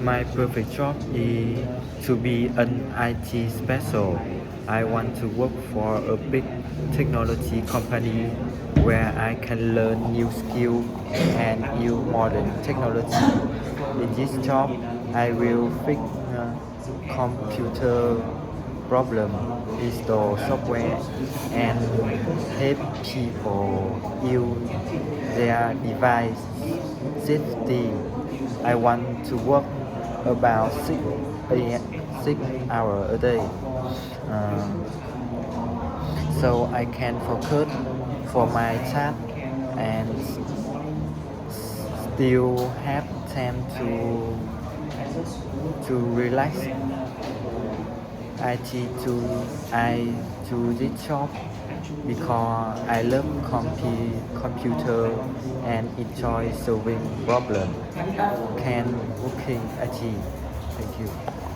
My perfect job is to be an IT specialist. I want to work for a big technology company where I can learn new skills and use modern technology. In this job, I will fix computer problem, install software, and help people use their device safety. I want to work about 6 hours a day, uh, so I can focus for my task and still have time to relax. I do this job because I love computer and enjoy solving problems. Can working IT. Thank you.